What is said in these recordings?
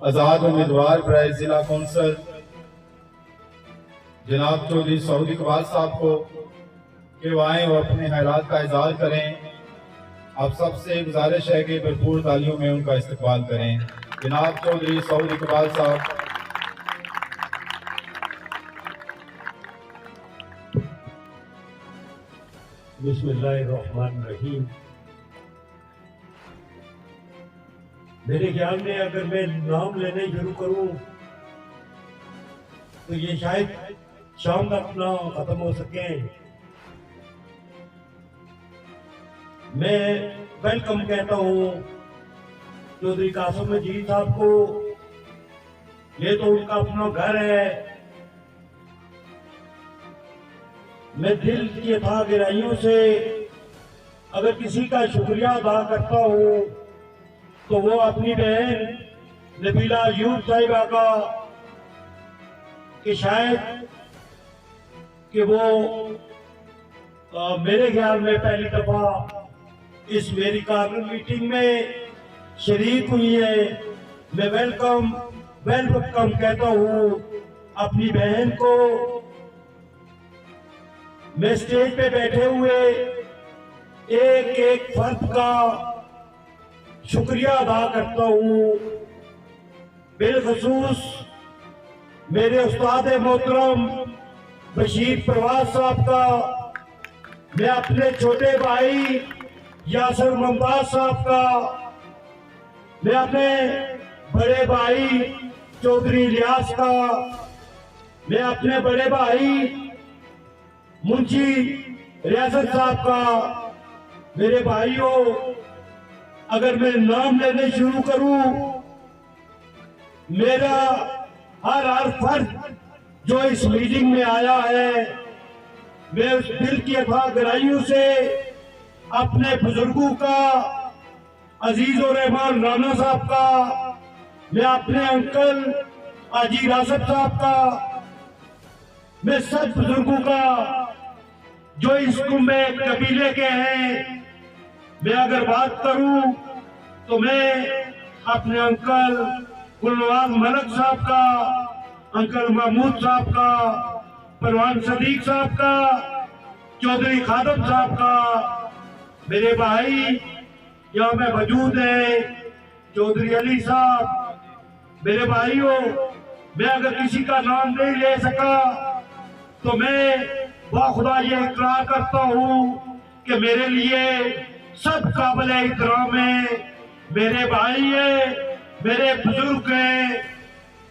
آزاد امیدوار برائے ضلع کونسل جناب چودھری سعود اقبال صاحب کو کہ وہ آئیں اور اپنے خیالات کا اظہار کریں۔ آپ سب سے گزارش ہے کہ بھرپور تالیوں میں ان کا استقبال کریں۔ جناب چودھری سعود اقبال صاحب۔ بسم اللہ الرحمن الرحیم۔ میرے خیال میں اگر میں نام لینے شروع کروں تو یہ شاید شام تک نہ ختم ہو سکیں۔ میں ویلکم کہتا ہوں چودھری قاسم مجید صاحب کو۔ یہ تو ان کا اپنا گھر ہے۔ میں دل کی اتھاہ گہرائیوں سے اگر کسی کا شکریہ ادا کرتا ہوں تو وہ اپنی بہن نبیلہ ایوب صاحبہ کا، کہ شاید کہ وہ میرے خیال میں پہلی دفعہ اس میری کارنر میٹنگ میں شریک ہوئی ہے۔ میں ویلکم کہتا ہوں اپنی بہن کو۔ میں اسٹیج پہ بیٹھے ہوئے ایک ایک فرد کا شکریہ ادا کرتا ہوں، بالخصوص میرے استاد محترم بشیر پرواز صاحب کا۔ میں اپنے چھوٹے بھائی یاسر ممتاز صاحب کا۔ میں اپنے بڑے بھائی چودھری الیاس کا۔ میں اپنے بڑے بھائی منشی ریاست صاحب کا۔ میرے بھائیوں، اگر میں نام لینے شروع کروں، میرا ہر فرد جو اس میٹنگ میں آیا ہے، میں اس دل کی اتھاہ گہرائیوں سے اپنے بزرگوں کا، عزیز و رحمان رانا صاحب کا، میں اپنے انکل حاجی راشد صاحب کا، میں سب بزرگوں کا جو اس کنبے قبیلے کے ہیں، میں اگر بات کروں تو میں اپنے انکل گلنواز ملک صاحب کا، انکل محمود صاحب کا، پروان صدیق صاحب کا، چودھری خادم صاحب کا، میرے بھائی یہاں میں موجود ہیں چودھری علی صاحب۔ میرے بھائیوں، میں اگر کسی کا نام نہیں لے سکا تو میں باخدا یہ اقرار کرتا ہوں کہ میرے لیے سب قابل احترام ہیں، میرے بھائی ہیں، میرے بزرگ ہیں۔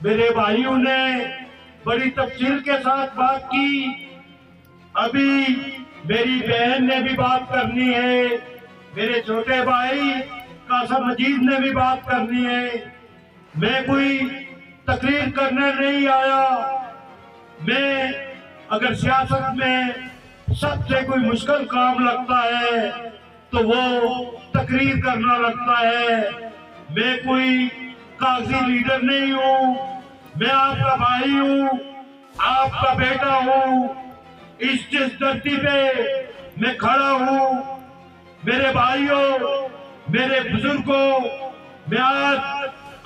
میرے بھائیوں نے بڑی تفصیل کے ساتھ بات کی۔ ابھی میری بہن نے بھی بات کرنی ہے، میرے چھوٹے بھائی قاسم مجید نے بھی بات کرنی ہے۔ میں کوئی تقریر کرنے نہیں آیا۔ میں اگر سیاست میں سب سے کوئی مشکل کام لگتا ہے تو وہ تقریر کرنا لگتا ہے۔ میں کوئی کاغذی لیڈر نہیں ہوں، میں آپ کا بھائی ہوں، آپ کا بیٹا ہوں۔ جس دھرتی پہ میں کھڑا ہوں، میرے بھائیوں، میرے بزرگوں، میں آج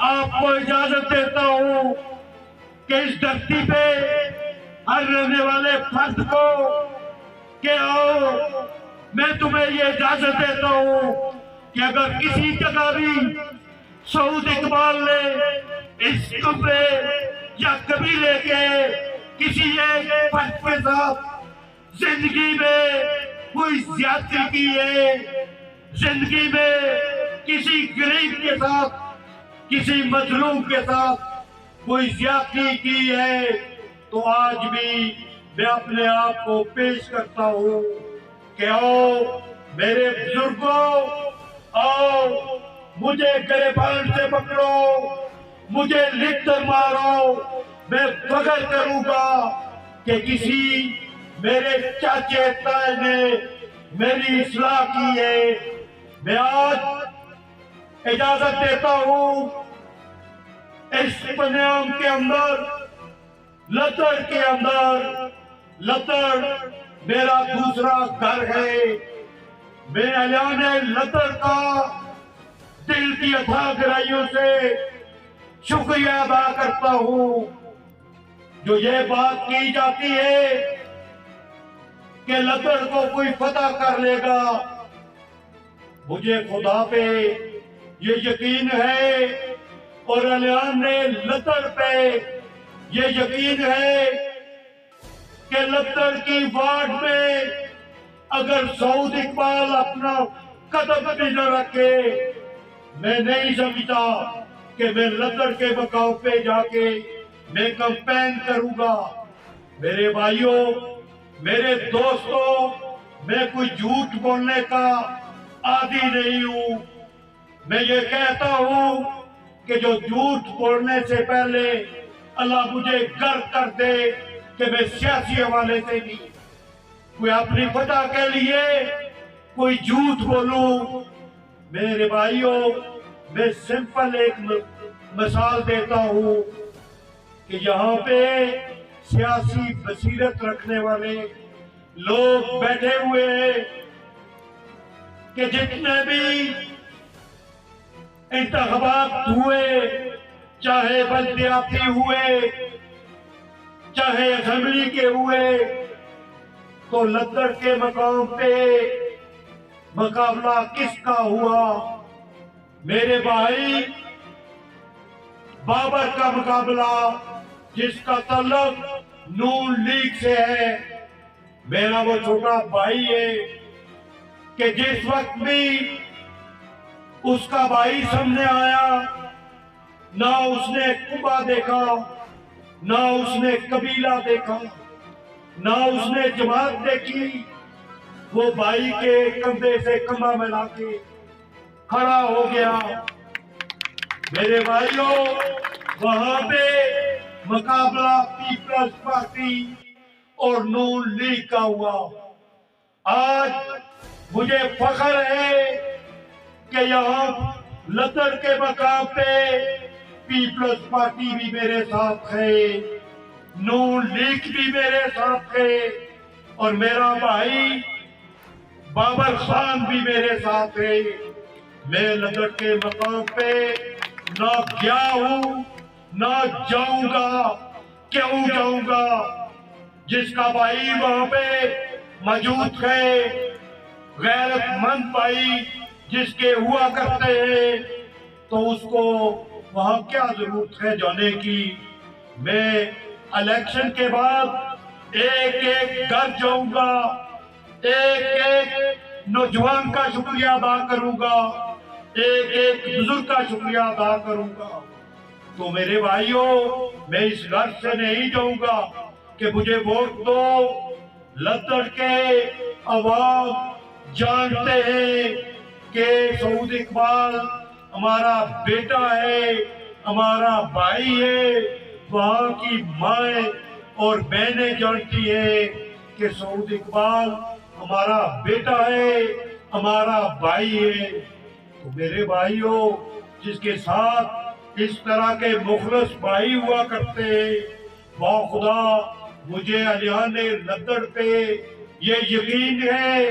آپ کو اجازت دیتا ہوں کہ اس دھرتی پہ ہر رہنے والے فرد کو کہ آؤ، میں تمہیں یہ اجازت دیتا ہوں کہ اگر کسی جگہ بھی سعود اقبال نے اس کنبے یا قبیلے کے کسی ایک فرد کے ساتھ زندگی میں کوئی زیادتی کی ہے، زندگی میں کسی غریب کے ساتھ، کسی مظلوم کے ساتھ کوئی زیادتی کی ہے، تو آج بھی میں اپنے آپ کو پیش کرتا ہوں کہ آؤ میرے بزرگوں، آؤ مجھے گریبان سے پکڑو، مجھے لکھ کر مارو۔ میں فخر کروں گا کہ کسی میرے چاچے تائے نے میری اصلاح کی ہے۔ میں آج اجازت دیتا ہوں اس پنیام کے اندر، لتڑ کے اندر، لتڑ میرا دوسرا گھر ہے۔ میں اعلان لتڑ کا دل کی اتھاہ گہرائیوں سے शुक्रिया अदा करता हूं। जो ये बात की जाती है कि लद्दड़ को कोई फतह कर लेगा, मुझे खुदा पे ये यकीन है और अलियान ने लद्दड़ पे ये यकीन है कि लद्दड़ की वार्ड में अगर सऊद इकबाल अपना कदम भी न रखे, मैं नहीं समझता कि मैं लद्दड़ के मकाम पे जाके मैं कैंपेन करूंगा। मेरे भाइयों, मेरे दोस्तों, मैं कोई झूठ बोलने का आदी नहीं हूं। मैं ये कहता हूं कि जो झूठ बोलने से पहले अल्लाह मुझे गर्व कर दे कि मैं सियासी हवाले से नहीं, कोई अपनी फतह के लिए कोई झूठ बोलूं। मेरे भाइयों, मैं सिंपल एक मिसाल देता हूं कि यहाँ पे सियासी बसीरत रखने वाले लोग बैठे हुए हैं कि जितने भी इंतखाबात हुए, चाहे बल्दियाती हुए, चाहे असेंबली के हुए, तो लद्दड़ के मकाम पे मुकाबला किसका हुआ? मेरे भाई, बाबर का मुकाबला जिसका ताल्लुक नून लीग से है। मेरा वो छोटा भाई है कि जिस वक्त भी उसका भाई सामने आया, ना उसने कुबा देखा, ना उसने कबीला देखा, ना उसने जमात देखी। वो भाई के कंधे से कंधा मिला के खड़ा हो गया। मेरे भाइयों, वहां पे मुकाबला पीपल्स पार्टी और नून लीग का हुआ। आज मुझे फख्र है कि यहाँ लद्दड़ के मकाम पे पीपल्स पार्टी भी मेरे साथ है, नून लीग भी मेरे साथ है, और मेरा भाई बाबर खान भी मेरे साथ है। मैं लद्दड़ के मकाम पे ना गया हूं, ना जाऊंगा। क्यों जाऊंगा? जिसका भाई वहां पे मौजूद है, गैरतमंद भाई जिसके हुआ करते हैं, तो उसको वहां क्या जरूरत है जाने की। मैं इलेक्शन के बाद एक एक घर जाऊंगा, एक एक नौजवान का शुक्रिया अदा करूंगा, एक एक बुजुर्ग का शुक्रिया अदा करूंगा। तो मेरे भाइयों, मैं इस घर से नहीं जाऊंगा कि मुझे वोट दो। लद्दड़ के अवाम जानते हैं कि सऊद इकबाल हमारा बेटा है, हमारा भाई है। वहाँ की माए और बहनें जानती है कि सऊद इकबाल हमारा बेटा है, हमारा भाई है। तो मेरे भाइयों, जिसके साथ इस तरह के मुखलस भाई हुआ करते हैं, वाह खुदा, मुझे अलियान लद्दड़ पे ये यकीन है,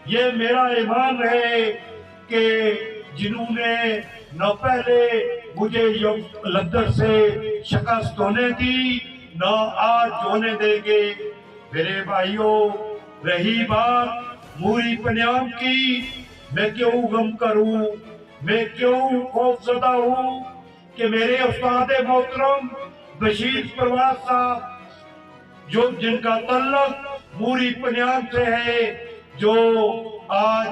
ये मेरा ईमान है कि जिन्होंने न पहले मुझे लद्दड़ से शिकस्त होने दी, न आज होने देंगे। मेरे भाइयों, रही बात मूरी पन्याम की, मैं क्यों गम करूं, मैं क्यों खौफजदा हूं कि मेरे उस्ताद मोहतरम बशीर परवाज साहब, जो जिनका तल्लक मूरी पन्याम से है, जो आज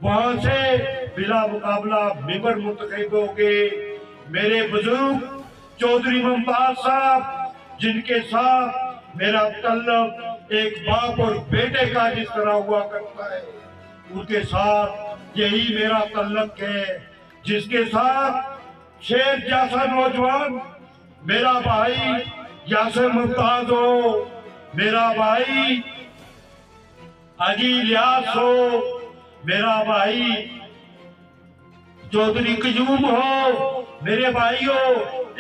वहां से बिला मुकाबला मेंबर मुंतखब हो गए। मेरे बुजुर्ग चौधरी मुमताज साहब, जिनके साथ मेरा तल्लक एक बाप और बेटे का जिस तरह हुआ करता है, उनके साथ यही मेरा तल्लक है। जिसके साथ शेर जैसा नौजवान मेरा भाई यासिर मुमताज हो, मेरा भाई हाजी इलियास हो, मेरा भाई चौधरी कयूम हो। मेरे भाइयों,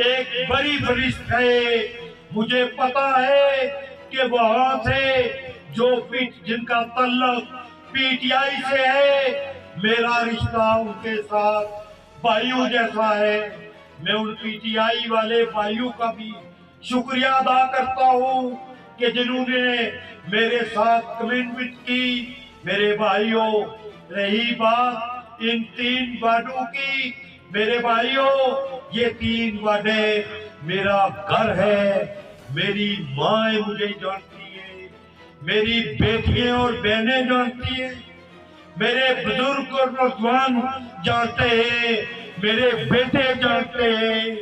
एक बड़ी फरिश्त है। मुझे पता है कि वहां से जो जिनका तल्लक पीटीआई से है, मेरा रिश्ता उनके साथ भाइयों जैसा है। मैं उन पीटीआई वाले भाइयों का भी शुक्रिया अदा करता हूँ कि जिन्होंने मेरे साथ कमिटमेंट की। मेरे भाइयों, रही बात इन 3 वार्डों की, मेरे भाइयों, ये 3 वार्डें मेरा घर है। मेरी माँ मुझे जानती है, मेरी बेटियां और बहनें जानती है, मेरे बुजुर्ग और नौजवान जानते हैं, मेरे बेटे जानते हैं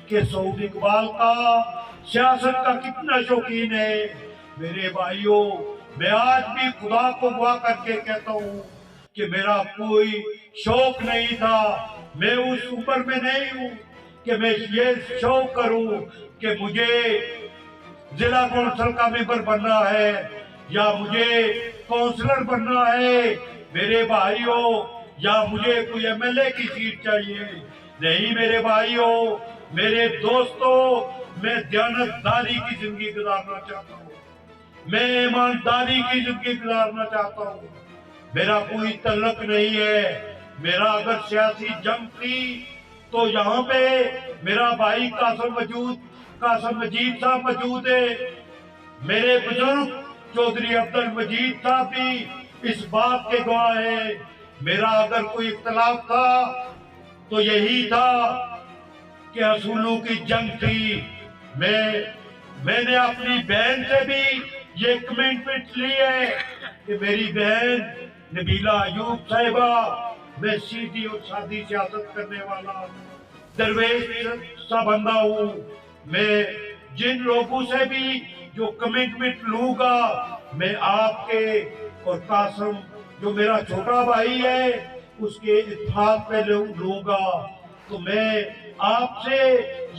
कि सऊद इकबाल का सियासत का कितना शौकीन है। मेरे भाइयों, मैं आज भी खुदा को दुआ करके कहता हूँ कि मेरा कोई शौक नहीं था, मैं उस उम्र में नहीं हूँ कि मैं ये शौक करूँ कि मुझे जिला कौंसिल का मेंबर बनना है या मुझे काउंसलर बनना है, मेरे भाइयों, या मुझे कोई एमएलए की सीट चाहिए। नहीं मेरे भाइयों, मेरे दोस्तों, मैं दयानतदारी की जिंदगी गुजारना चाहता हूँ, मैं ईमानदारी की जिंदगी गुजारना चाहता हूँ। मेरा कोई तल्लक नहीं है। मेरा अगर सियासी जंग थी तो यहाँ पे मेरा भाई कासिम मजीद साहब मौजूद है। मेरे बुजुर्ग चौधरी अब्दुल मजीद साहब भी इस बात के गवाह है। मेरा अगर कोई इख्तलाफ था तो यही था कि असूलों की जंग थी। मैंने अपनी बहन से भी ये कमिटमेंट ली है कि मेरी बहन नबीला अयूब साहिबा, मैं सीधी और सादी सियासत करने वाला दरवेश सा बंदा हूँ। मैं जिन लोगों से भी जो कमिटमेंट लूंगा, मैं आपके और कासिम जो मेरा छोटा भाई है उसके इत्तेफाक पे लूंगा। तो मैं आपसे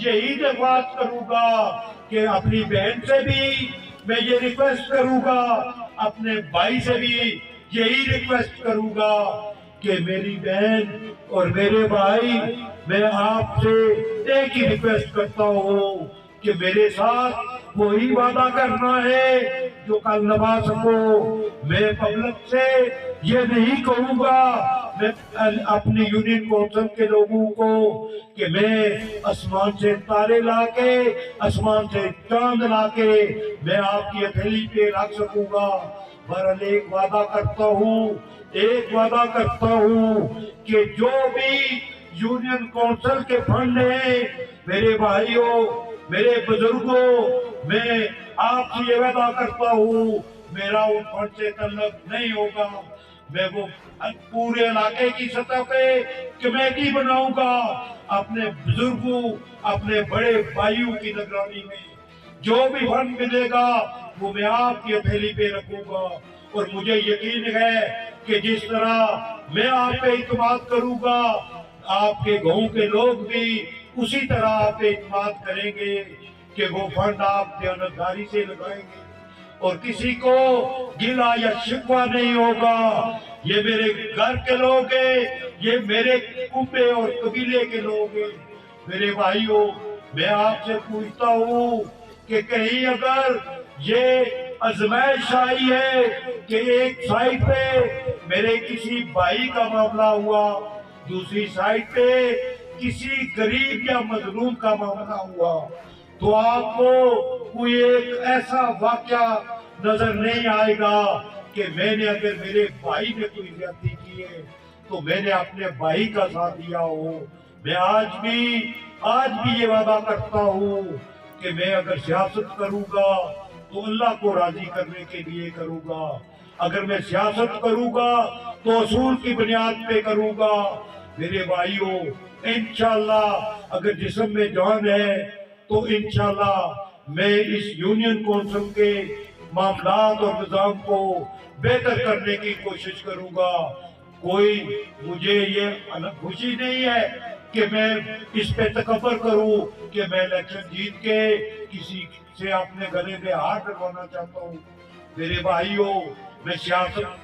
यही दरख्वास्त करूंगा कि अपनी बहन से भी मैं ये रिक्वेस्ट करूंगा, अपने भाई से भी यही रिक्वेस्ट करूंगा कि मेरी बहन और मेरे भाई, मैं आपसे एक ही रिक्वेस्ट करता हूँ कि मेरे साथ वही वादा करना है जो कल निभा सको। मैं पब्लिक से ये नहीं कहूंगा, मैं अपने यूनियन काउंसिल के लोगों को कि मैं आसमान से तारे लाके, आसमान से चांद लाके मैं आपकी हथेली पे रख सकूंगा। बहरहाल एक वादा करता हूँ कि जो भी यूनियन काउंसिल के फंड है, मेरे भाइयों, मेरे बुजुर्गों, मैं आपसे ये वादा करता हूँ मेरा उन फंड से तल्लुक नहीं होगा। मैं वो पूरे इलाके की सतह पे कमेटी बनाऊंगा, अपने बुजुर्गों, अपने बड़े भाइयों की निगरानी में जो भी फंड मिलेगा वो मैं आपकी हथेली पे रखूंगा। और मुझे यकीन है कि जिस तरह मैं आप पे इत्मीनान करूंगा, आपके गांव के लोग भी उसी तरह आप पे इत्मीनान करेंगे कि वो फंड आप दयानतदारी से लगाएंगे और किसी को गिला या शिकवा नहीं होगा। ये मेरे घर के लोग हैं, ये मेरे कुंबे और कबीले के लोग हैं। मेरे भाइयों, मैं आपसे पूछता हूँ कि कहीं अगर ये आजमाइश आई है कि एक साइड पे मेरे किसी भाई का मामला हुआ, दूसरी साइड पे किसी गरीब या मजलूम का मामला हुआ, तो आपको कोई एक ऐसा वाकया नजर नहीं आएगा कि मैंने अगर मेरे भाई ने कोई ज्यादती की है तो मैंने अपने भाई का साथ दिया हो। मैं आज भी ये वादा करता हूँ कि मैं अगर सियासत करूंगा तो अल्लाह को राजी करने के लिए करूंगा। अगर मैं सियासत करूंगा तो असूल की बुनियाद पे करूंगा। मेरे भाइयों, इंशाल्लाह अगर जिस्म में जान है तो इंशाल्लाह मैं इस यूनियन काउंसिल के मामलात और निजाम को बेहतर करने की कोशिश करूंगा। कोई मुझे ये खुशी नहीं है कि मैं इस पे तकबर करूं कि मैं इलेक्शन जीत के किसी से अपने गले में हाथ लगाना चाहता हूं। मेरे भाइयों, मैं सियासत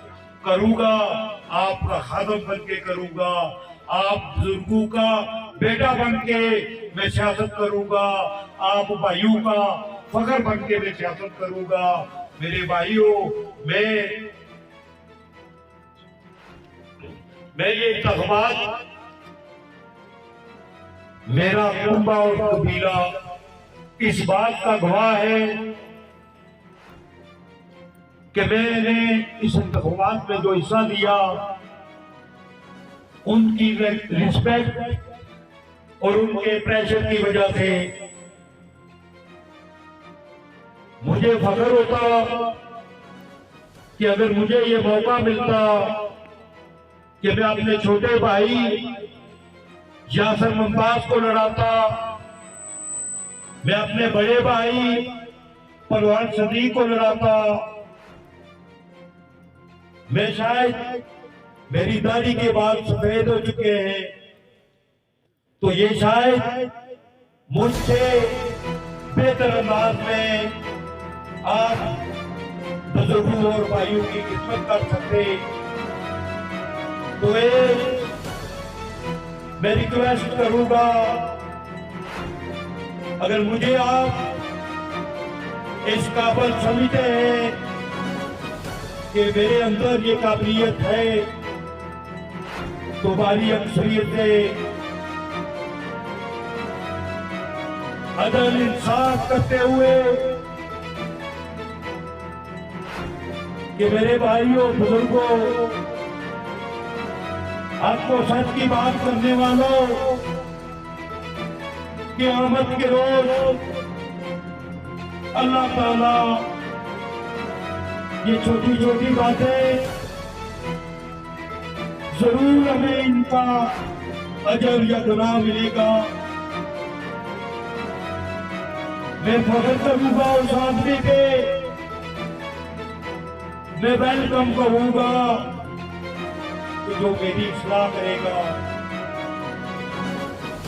करूंगा, आपका खादम बन के करूंगा, आप बुजुर्गों का बेटा बन के मैं सियासत करूंगा, आप भाइयों का फख्र बन के मैं सियासत करूंगा। मेरे भाइयों, मैं ये इंतखाबात میرا کنبہ اور قبیلہ اس بات کا گواہ ہے کہ میں نے اس انتخابات میں جو حصہ لیا ان کی رسپیکٹ اور ان کے پریشر کی وجہ سے مجھے فخر ہوتا کہ اگر مجھے یہ موقع ملتا کہ میں اپنے چھوٹے بھائی یاسر ممتاز کو لڑاتا، میں اپنے بڑے بھائی پہلوان صدیق کو لڑاتا، میں شاید میری داڑھی کے بال سفید ہو چکے ہیں تو یہ شاید مجھ سے بہتر انداز میں آپ بزرگوں اور بھائیوں کی خدمت کر سکتے. تو میں ریکویسٹ کروں گا، اگر مجھے آپ اس قابل سمجھتے ہیں کہ میرے اندر یہ قابلیت ہے تو باری اکثریت سے عدل انصاف کرتے ہوئے کہ میرے بھائیوں بزرگوں، آپ کو سچ کی بات کرنے والوں، قیامت کے روز اللہ تعالیٰ یہ چھوٹی چھوٹی باتیں ضرور ہمیں ان کا اجر یا گناہ ملے گا. میں فخر کروں گا اس آدمی پہ، میں ویلکم کہوں گا کہ جو میری اصلاح کرے گا.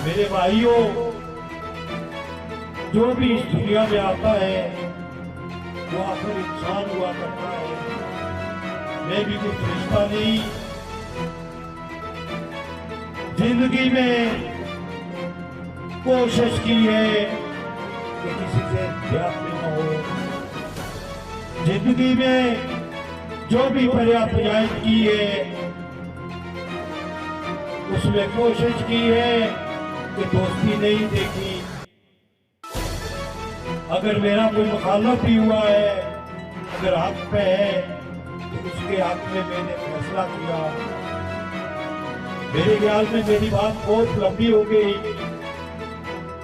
میرے بھائیوں، جو بھی اس دنیا میں آتا ہے وہ آخر انسان ہوا کرتا ہے. میں بھی کوئی فرشتہ نہیں. زندگی میں کوشش کی ہے کہ کسی سے زیادتی نہ ہو. زندگی میں جو بھی پجائش کی ہے اس میں کوشش کی ہے کہ دوستی نہیں دیکھی. اگر میرا کوئی مخالف بھی ہوا ہے، اگر حق پہ ہے تو اس کے حق میں میں نے فیصلہ کیا. میرے خیال میں میری بات بہت لمبی ہو گئی،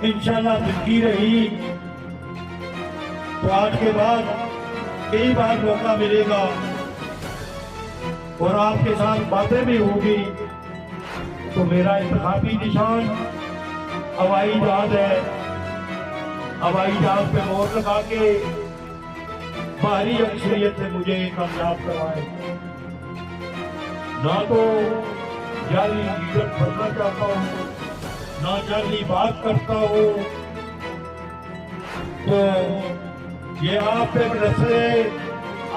انشاءاللہ زندگی رہی تو آج کے بعد کئی بار موقع ملے گا اور آپ کے ساتھ باتیں بھی ہوگی. تو میرا انتخابی نشان ہوائی جہاز ہے. ہوائی جہاز پہ مہر لگا کے بھاری اکثریت سے مجھے کامیاب کروائے. نہ تو جعلی لیڈر بننا چاہتا ہوں، نہ جعلی بات کرتا ہوں. تو یہ آپ پہ منحصر ہے،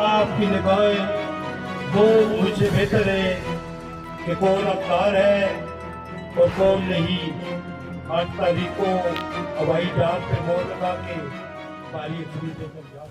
آپ کی نگاہیں وہ مجھ سے بہتر ہے کہ کون حقدار ہے اور کون نہیں. 8 تاریخ کو ہوائی جہاز پہ مہر لگا کے بھاری اکثریت سے کامیاب